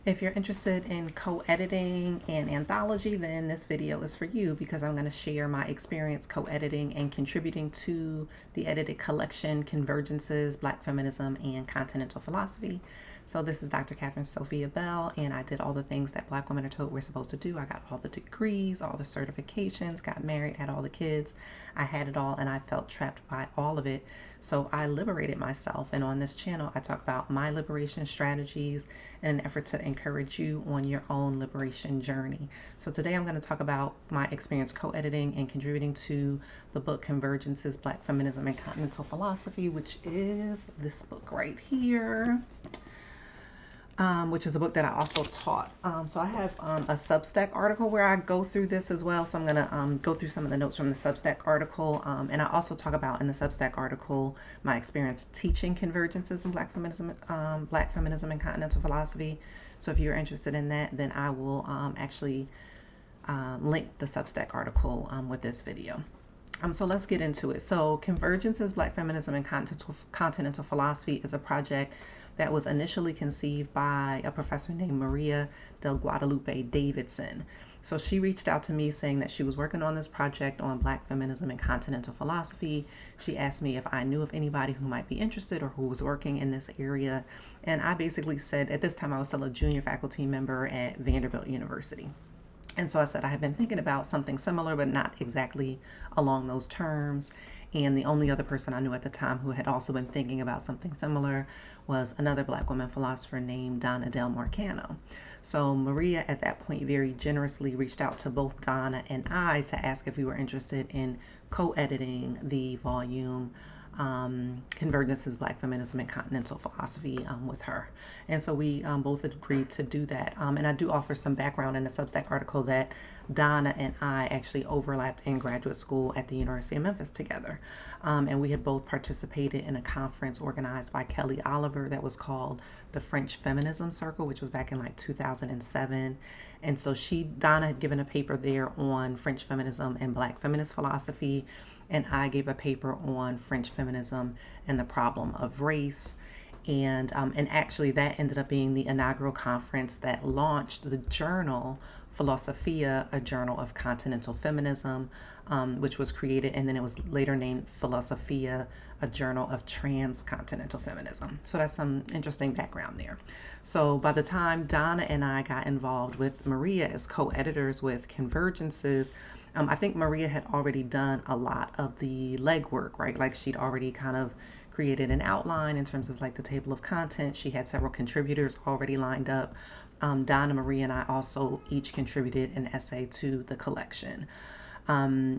If you're interested in co-editing and anthology, then this video is for you because I'm going to share my experience co-editing and contributing to the edited collection Convergences, Black Feminism and Continental Philosophy. So this is Dr. Catherine Sophia Bell, and I did all the things that Black women are told we're supposed to do. I got all the degrees, all the certifications, got married, had all the kids. I had it all, and I felt trapped by all of it. So I liberated myself, and on this channel, I talk about my liberation strategies in an effort to encourage you on your own liberation journey. So today I'm going to talk about my experience co-editing and contributing to the book Convergences, Black Feminism and Continental Philosophy, which is this book right here. Which is a book that I also taught. So I have a Substack article where I go through this as well. So I'm going to go through some of the notes from the Substack article. And I also talk about in the Substack article my experience teaching Convergences in Black Feminism and Continental Philosophy. So if you're interested in that, then I will actually link the Substack article with this video. So let's get into it. So Convergences, Black Feminism and Continental Philosophy is a project that was initially conceived by a professor named Maria del Guadalupe Davidson. So she reached out to me saying that she was working on this project on Black feminism and continental philosophy. She asked me if I knew of anybody who might be interested or who was working in this area. And I basically said, at this time I was still a junior faculty member at Vanderbilt University. And so I said I had been thinking about something similar, but not exactly along those terms. And the only other person I knew at the time who had also been thinking about something similar was another Black woman philosopher named Donna Del Marcano. So Maria at that point very generously reached out to both Donna and I to ask if we were interested in co-editing the volume Convergences, Black Feminism and Continental Philosophy with her. And so we both agreed to do that. And I do offer some background in the Substack article that Donna and I actually overlapped in graduate school at the University of Memphis together. And we had both participated in a conference organized by Kelly Oliver that was called the French Feminism Circle, which was back in like 2007. And so Donna had given a paper there on French feminism and Black feminist philosophy, and I gave a paper on French feminism and the problem of race. And actually that ended up being the inaugural conference that launched the journal Philosophia, a journal of continental feminism, which was created, and then it was later named Philosophia, a journal of transcontinental feminism. So that's some interesting background there. So by the time Donna and I got involved with Maria as co-editors with Convergences, I think Maria had already done a lot of the legwork, right? Like she'd already kind of created an outline in terms of like the table of content. She had several contributors already lined up. Donna, Maria, and I also each contributed an essay to the collection.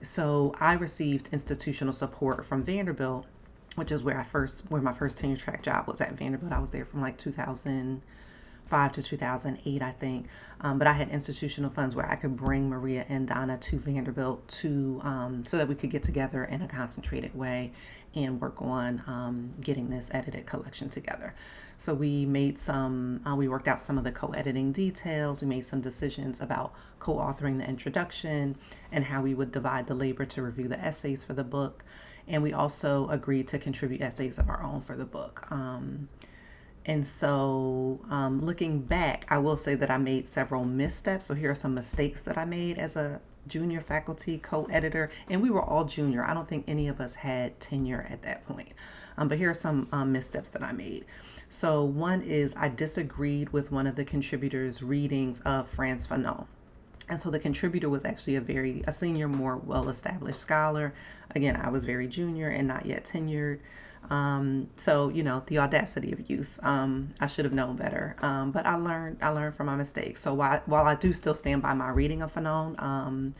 So I received institutional support from Vanderbilt, which is where my first tenure track job was at Vanderbilt. I was there from like 2005 to 2008, I think. But I had institutional funds where I could bring Maria and Donna to Vanderbilt so that we could get together in a concentrated way and work on getting this edited collection together. So we worked out some of the co-editing details. We made some decisions about co-authoring the introduction and how we would divide the labor to review the essays for the book. And we also agreed to contribute essays of our own for the book. And so looking back, I will say that I made several missteps. So here are some mistakes that I made as a junior faculty co-editor. And we were all junior. I don't think any of us had tenure at that point. But here are some missteps that I made. So one is I disagreed with one of the contributors' readings of Frantz Fanon. And so the contributor was actually a senior, more well-established scholar. Again, I was very junior and not yet tenured. So, the audacity of youth. I should have known better. But I learned from my mistakes. So while I do still stand by my reading of Fanon,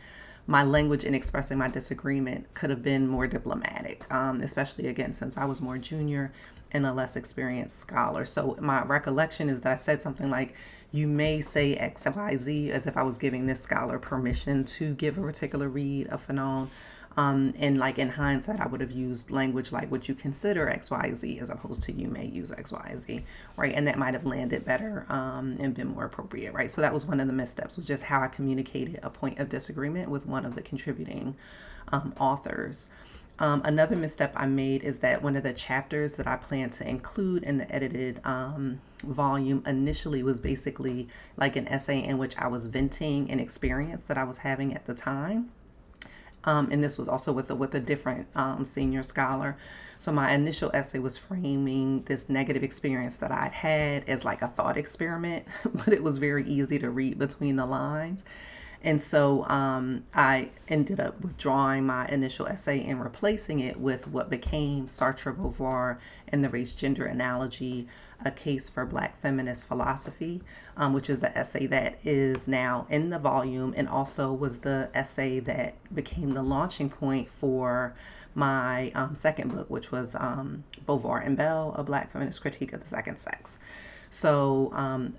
my language in expressing my disagreement could have been more diplomatic, especially again, since I was more junior and a less experienced scholar. So my recollection is that I said something like, you may say X, Y, Z, as if I was giving this scholar permission to give a particular read of Fanon. And like in hindsight, I would have used language like, would you consider X, Y, Z, as opposed to you may use X, Y, Z, right? And that might have landed better and been more appropriate, right? So that was one of the missteps, was just how I communicated a point of disagreement with one of the contributing authors. Another misstep I made is that one of the chapters that I plan to include in the edited volume initially was basically like an essay in which I was venting an experience that I was having at the time. And this was also with a different senior scholar. So my initial essay was framing this negative experience that I'd had as like a thought experiment, but it was very easy to read between the lines. And so I ended up withdrawing my initial essay and replacing it with what became Sartre, Beauvoir, and the Race-Gender Analogy, A Case for Black Feminist Philosophy, which is the essay that is now in the volume and also was the essay that became the launching point for my second book, which was Beauvoir and Bell, A Black Feminist Critique of the Second Sex. So,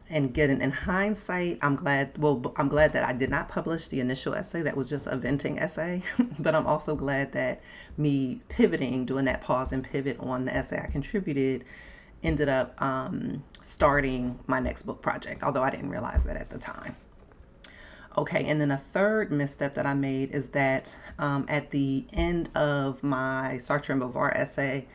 and getting in hindsight, I'm glad that I did not publish the initial essay. That was just a venting essay, but I'm also glad that me pivoting, doing that pause and pivot on the essay I contributed, ended up starting my next book project, although I didn't realize that at the time. Okay, and then a third misstep that I made is that at the end of my Sartre and Beauvoir essay,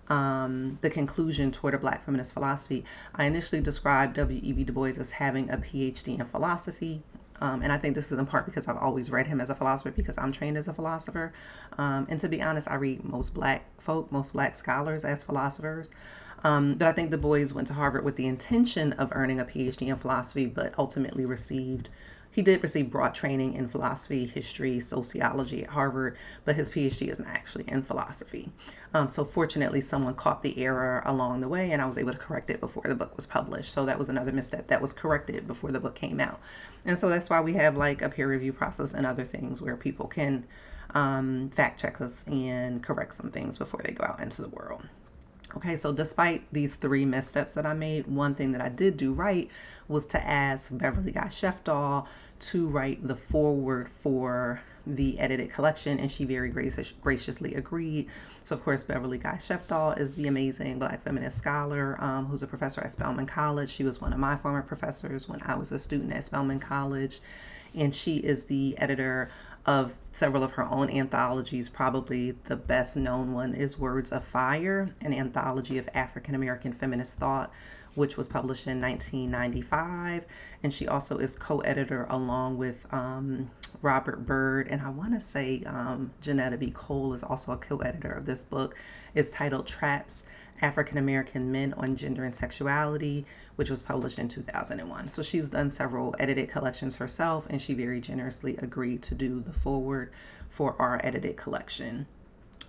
the conclusion toward a Black feminist philosophy, I initially described W.E.B. Du Bois as having a PhD in philosophy. And I think this is in part because I've always read him as a philosopher because I'm trained as a philosopher. And to be honest, I read most Black scholars as philosophers. But I think Du Bois went to Harvard with the intention of earning a PhD in philosophy, but ultimately he did receive broad training in philosophy, history, sociology at Harvard, but his PhD isn't actually in philosophy. So fortunately, someone caught the error along the way, and I was able to correct it before the book was published. So that was another misstep that was corrected before the book came out. And so that's why we have like a peer review process and other things where people can fact check us and correct some things before they go out into the world. Okay, so despite these three missteps that I made, one thing that I did do right was to ask Beverly Guy Sheftall to write the foreword for the edited collection, and she very graciously agreed. So, of course, Beverly Guy Sheftall is the amazing Black feminist scholar who's a professor at Spelman College. She was one of my former professors when I was a student at Spelman College, and she is the editor of several of her own anthologies. Probably the best known one is Words of Fire, an anthology of African American feminist thought, which was published in 1995. And she also is co-editor along with Robert Byrd, and I want to say Janetta B. Cole is also a co-editor of this book. It's titled Traps, African American Men on Gender and Sexuality, which was published in 2001. So she's done several edited collections herself, and she very generously agreed to do the foreword for our edited collection.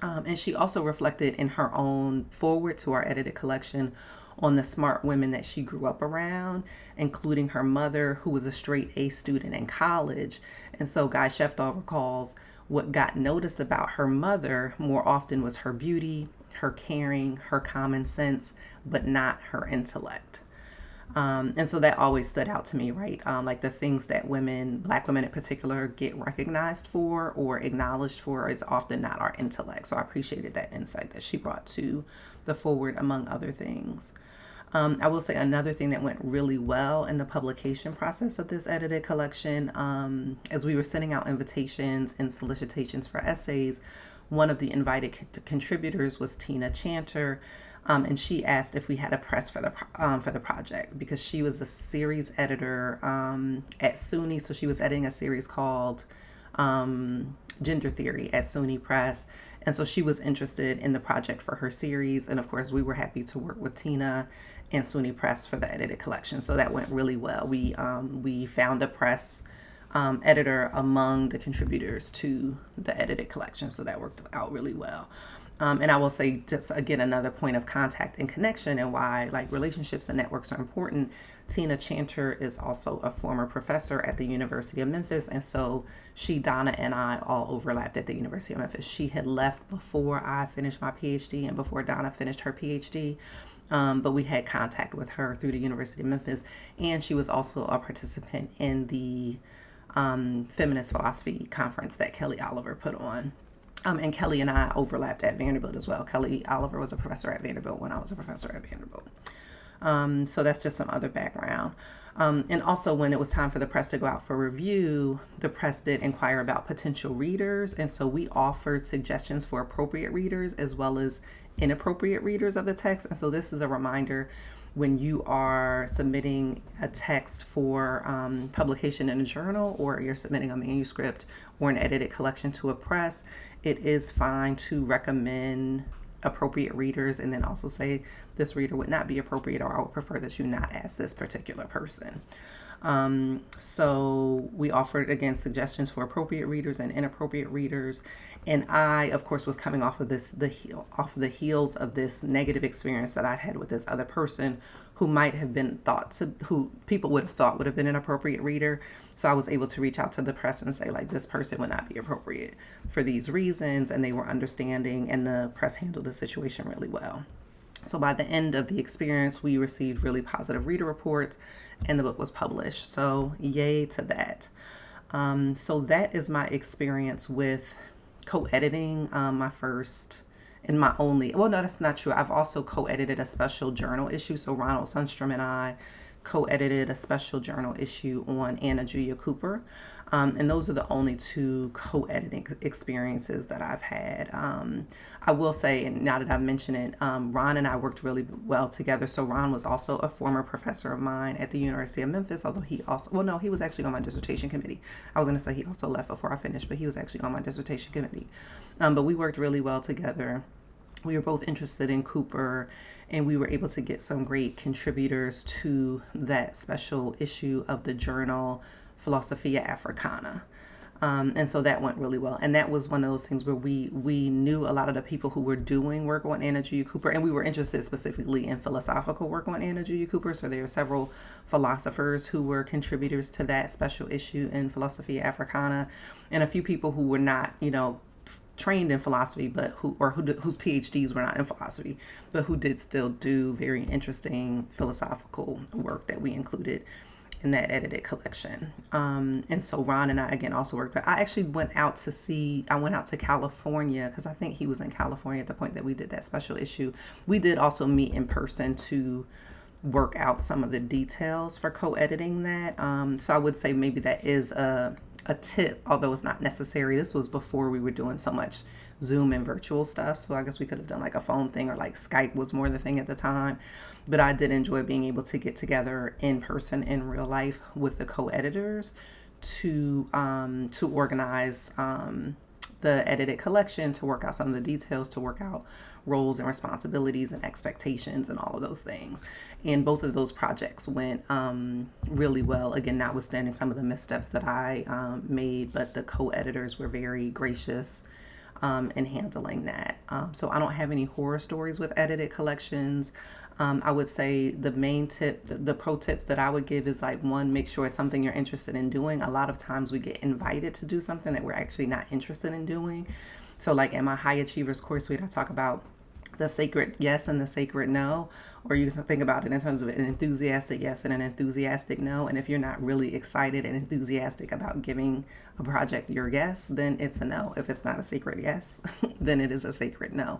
And she also reflected in her own foreword to our edited collection on the smart women that she grew up around, including her mother, who was a straight A student in college. And so Guy Sheftall recalls what got noticed about her mother more often was her beauty, her caring, her common sense, but not her intellect. And so that always stood out to me, right? Like the things that women, Black women in particular, get recognized for or acknowledged for is often not our intellect. So I appreciated that insight that she brought to the forward, among other things. I will say another thing that went really well in the publication process of this edited collection, as we were sending out invitations and solicitations for essays, one of the invited contributors was Tina Chanter, and she asked if we had a press for the project because she was a series editor at SUNY. So she was editing a series called Gender Theory at SUNY Press. And so she was interested in the project for her series. And of course, we were happy to work with Tina and SUNY Press for the edited collection. So that went really well. We found a press editor among the contributors to the edited collection. So that worked out really well. And I will say, just again, another point of contact and connection and why like relationships and networks are important. Tina Chanter is also a former professor at the University of Memphis. And so Donna and I all overlapped at the University of Memphis. She had left before I finished my PhD and before Donna finished her PhD. But we had contact with her through the University of Memphis. And she was also a participant in the Feminist Philosophy Conference that Kelly Oliver put on. And Kelly and I overlapped at Vanderbilt as well. Kelly Oliver was a professor at Vanderbilt when I was a professor at Vanderbilt. So that's just some other background. And also when it was time for the press to go out for review, the press did inquire about potential readers. And so we offered suggestions for appropriate readers as well as inappropriate readers of the text. And so this is a reminder when you are submitting a text for publication in a journal, or you're submitting a manuscript or an edited collection to a press, it is fine to recommend appropriate readers and then also say this reader would not be appropriate, or I would prefer that you not ask this particular person. So we offered, again, suggestions for appropriate readers and inappropriate readers. And I, of course, was coming off of off of the heels of this negative experience that I'd had with this other person who might have been who people would have thought would have been an appropriate reader. So I was able to reach out to the press and say, like, this person would not be appropriate for these reasons. And they were understanding, and the press handled the situation really well. So by the end of the experience, we received really positive reader reports and the book was published. So yay to that. So that is my experience with co-editing my first and my only, well, no, that's not true. I've also co-edited a special journal issue. So Ronald Sundstrom and I co-edited a special journal issue on Anna Julia Cooper. And those are the only two co-editing experiences that I've had. I will say, and now that I've mentioned it, Ron and I worked really well together. So Ron was also a former professor of mine at the University of Memphis, although he also, well, no, he was actually on my dissertation committee. I was going to say he also left before I finished, but he was actually on my dissertation committee. But we worked really well together. We were both interested in Cooper, and we were able to get some great contributors to that special issue of the journal Philosophia Africana. And so that went really well. And that was one of those things where we knew a lot of the people who were doing work on Anna Julia Cooper, and we were interested specifically in philosophical work on Anna Julia Cooper. So there are several philosophers who were contributors to that special issue in Philosophia Africana, and a few people who were not, trained in philosophy, but whose PhDs were not in philosophy, but who did still do very interesting philosophical work that we included in that edited collection. And so Ron and I, again, also worked, but I actually went out to California, because I think he was in California at the point that we did that special issue. We did also meet in person to work out some of the details for co-editing that. So I would say maybe that is a tip, although it's not necessary. This was before we were doing so much Zoom and virtual stuff. So I guess we could have done like a phone thing, or like Skype was more the thing at the time. But I did enjoy being able to get together in person in real life with the co-editors to organize the edited collection, to work out some of the details, to work out roles and responsibilities and expectations and all of those things. And both of those projects went really well, again, notwithstanding some of the missteps that I made, but the co-editors were very gracious in handling that. So I don't have any horror stories with edited collections. I would say the main tip, the pro tips that I would give is, like, one, make sure it's something you're interested in doing. A lot of times we get invited to do something that we're actually not interested in doing. So like in my High Achievers course suite, I talk about the sacred yes and the sacred no, or you can think about it in terms of an enthusiastic yes and an enthusiastic no. And if you're not really excited and enthusiastic about giving a project your yes, then it's a no. If it's not a sacred yes, then it is a sacred no.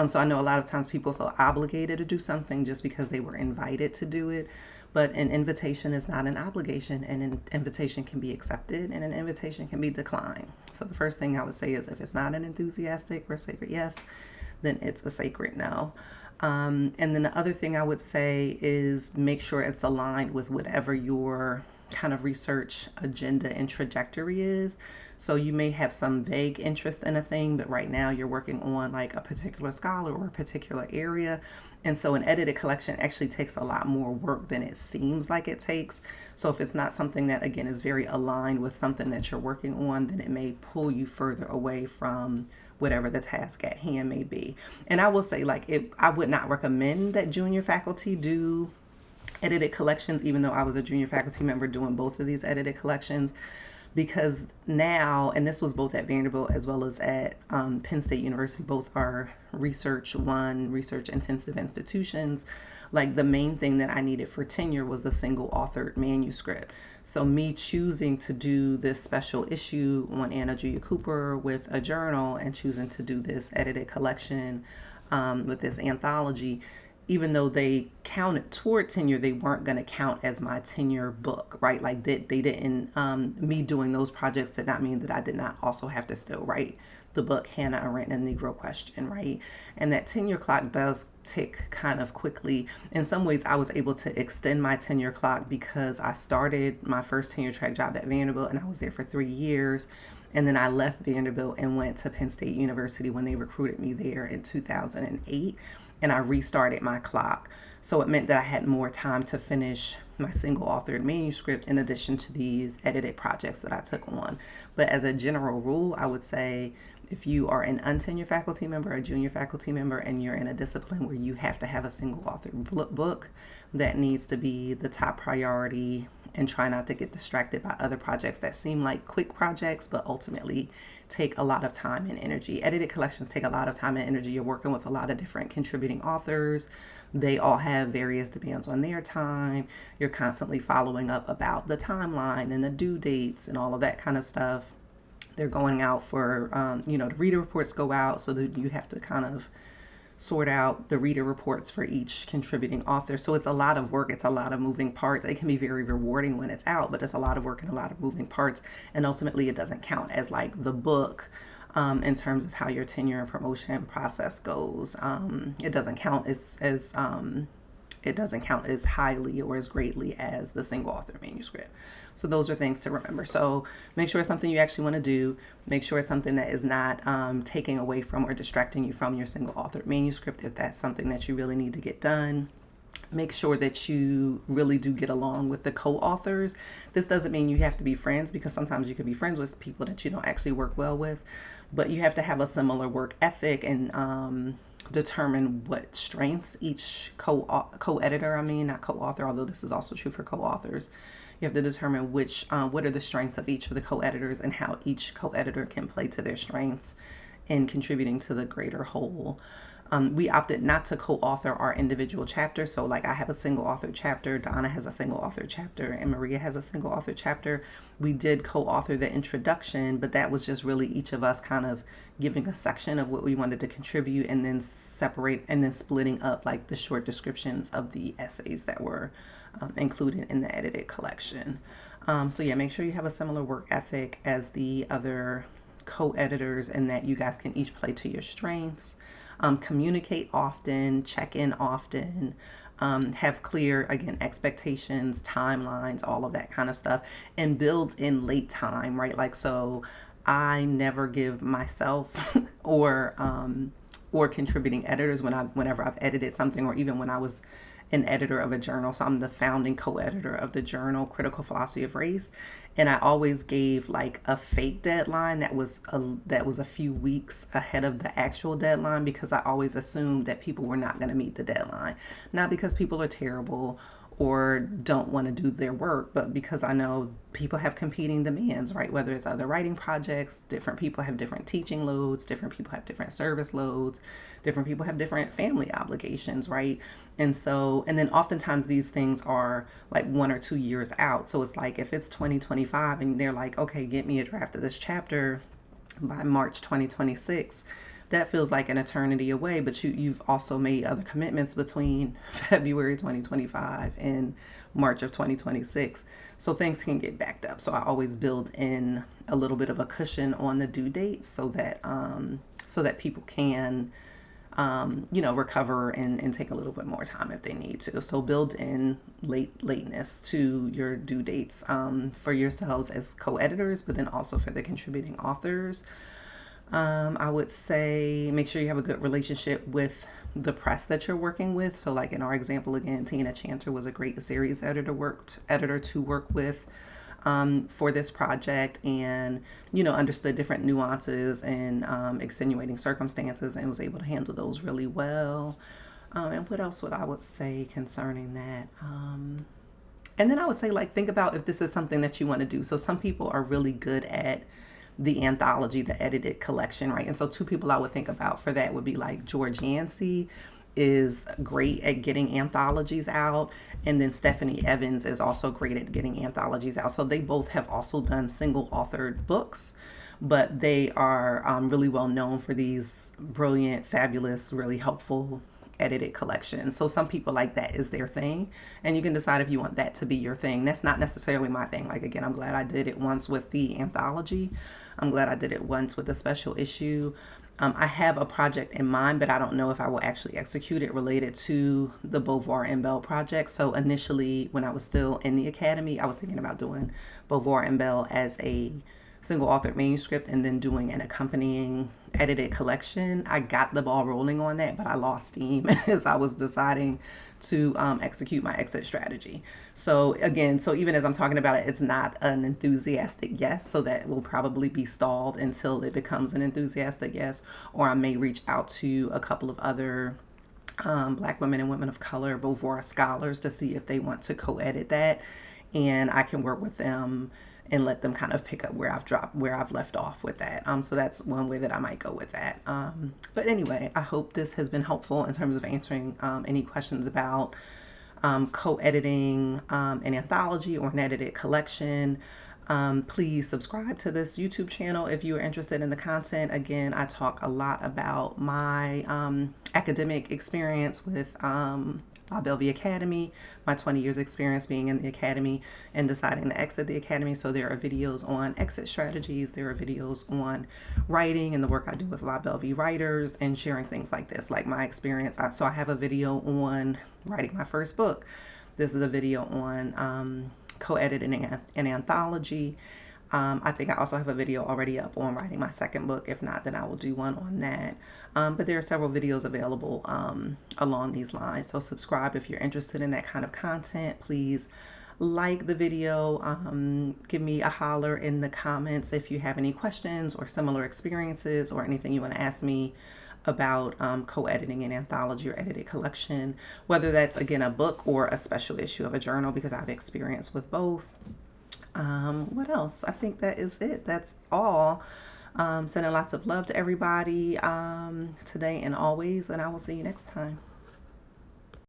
So I know a lot of times people feel obligated to do something just because they were invited to do it. But an invitation is not an obligation, and an invitation can be accepted and an invitation can be declined. So the first thing I would say is, if it's not an enthusiastic or sacred yes, then it's a sacred no. And then the other thing I would say is make sure it's aligned with whatever your kind of research agenda and trajectory is. So you may have some vague interest in a thing, but right now you're working on like a particular scholar or a particular area. And so an edited collection actually takes a lot more work than it seems like it takes. So if it's not something that, again, is very aligned with something that you're working on, then it may pull you further away from whatever the task at hand may be. And I will say, like, I would not recommend that junior faculty do edited collections, even though I was a junior faculty member doing both of these edited collections, because now, and this was both at Vanderbilt as well as at Penn State University, both are research intensive institutions. Like, the main thing that I needed for tenure was the single authored manuscript. So me choosing to do this special issue on Anna Julia Cooper with a journal, and choosing to do this edited collection with this anthology, even though they counted toward tenure, they weren't going to count as my tenure book, right? Like they didn't, me doing those projects did not mean that I did not also have to still write the book Hannah Arendt and the Negro Question, right? And that tenure clock does tick kind of quickly. In some ways, I was able to extend my tenure clock because I started my first tenure track job at Vanderbilt and I was there for 3 years. And then I left Vanderbilt and went to Penn State University when they recruited me there in 2008. And I restarted my clock. So it meant that I had more time to finish my single authored manuscript in addition to these edited projects that I took on. But as a general rule, I would say if you are an untenured faculty member, a junior faculty member, and you're in a discipline where you have to have a single authored book, that needs to be the top priority, and try not to get distracted by other projects that seem like quick projects but ultimately take a lot of time and energy. Edited collections take a lot of time and energy. You're working with a lot of different contributing authors. They all have various demands on their time. You're constantly following up about the timeline and the due dates and all of that kind of stuff. They're going out for, the reader reports go out, so that you have to kind of sort out the reader reports for each contributing author. So it's a lot of work. It's a lot of moving parts. It can be very rewarding when it's out, but it's a lot of work and a lot of moving parts. And ultimately, it doesn't count as like the book in terms of how your tenure and promotion process goes. It doesn't count it doesn't count as highly or as greatly as the single author manuscript. So those are things to remember. So make sure it's something you actually want to do. Make sure it's something that is not taking away from or distracting you from your single author manuscript if that's something that you really need to get done. Make sure that you really do get along with the co-authors. This doesn't mean you have to be friends, because sometimes you can be friends with people that you don't actually work well with, but you have to have a similar work ethic and determine what strengths each co-editor, not co-author, although this is also true for co-authors. You have to determine what are the strengths of each of the co-editors and how each co-editor can play to their strengths in contributing to the greater whole. We opted not to co-author our individual chapters. So like I have a single author chapter, Donna has a single author chapter, and Maria has a single author chapter. We did co-author the introduction, but that was just really each of us kind of giving a section of what we wanted to contribute and then separate and then splitting up like the short descriptions of the essays that were included in the edited collection. So yeah, make sure you have a similar work ethic as the other co-editors and that you guys can each play to your strengths. Communicate often, check in often, have clear, again, expectations, timelines, all of that kind of stuff, and build in late time, right? Like, so I never give myself or contributing editors whenever I've edited something, or even when I was an editor of a journal. So I'm the founding co-editor of the journal Critical Philosophy of Race, and I always gave like a fake deadline that was a few weeks ahead of the actual deadline, because I always assumed that people were not going to meet the deadline, not because people are terrible or don't want to do their work, but because I know people have competing demands, right? Whether it's other writing projects, different people have different teaching loads, different people have different service loads, different people have different family obligations, right? And then oftentimes these things are like 1 or 2 years out. So it's like if it's 2025 and they're like, okay, get me a draft of this chapter by March 2026, that feels like an eternity away, but you've also made other commitments between February 2025 and March of 2026. So things can get backed up. So I always build in a little bit of a cushion on the due date so that people can recover and take a little bit more time if they need to. So build in lateness to your due dates for yourselves as co-editors, but then also for the contributing authors. I would say make sure you have a good relationship with the press that you're working with. So like in our example, again, Tina Chanter was a great series editor to work with for this project, and understood different nuances and extenuating circumstances and was able to handle those really well. And what else would I would say concerning that? And then I would say, like, think about if this is something that you want to do. So some people are really good at the anthology, the edited collection, right? And so 2 people I would think about for that would be like George Yancey is great at getting anthologies out, and then Stephanie Evans is also great at getting anthologies out. So they both have also done single authored books, but they are really well known for these brilliant, fabulous, really helpful edited collection. So some people like that is their thing, and you can decide if you want that to be your thing. That's not necessarily my thing. Like, again, I'm glad I did it once with the anthology. I'm glad I did it once with a special issue. I have a project in mind, but I don't know if I will actually execute it related to the Beauvoir and Bell project. So initially, when I was still in the academy, I was thinking about doing Beauvoir and Bell as a single authored manuscript and then doing an accompanying edited collection. I got the ball rolling on that, but I lost steam as I was deciding to execute my exit strategy. So again, so even as I'm talking about it, it's not an enthusiastic yes. So that will probably be stalled until it becomes an enthusiastic yes, or I may reach out to a couple of other Black women and women of color Beauvoir scholars to see if they want to co-edit that, and I can work with them and let them kind of pick up where I've left off with that. So that's one way that I might go with that. But anyway, I hope this has been helpful in terms of answering any questions about co-editing an anthology or an edited collection. Please subscribe to this YouTube channel if you are interested in the content. Again, I talk a lot about my academic experience with La Belle Vie Academy, my 20 years experience being in the academy and deciding to exit the academy. So there are videos on exit strategies, there are videos on writing and the work I do with La Belle Vie writers and sharing things like this, like my experience. So I have a video on writing my first book. This is a video on co-editing an anthology. I think I also have a video already up on writing my second book. If not, then I will do one on that. But there are several videos available along these lines. So subscribe if you're interested in that kind of content. Please like the video. Give me a holler in the comments if you have any questions or similar experiences or anything you want to ask me about co-editing an anthology or edited collection, whether that's, again, a book or a special issue of a journal, because I've experienced with both. What else? I think that is it. That's all. Sending lots of love to everybody today and always, and I will see you next time.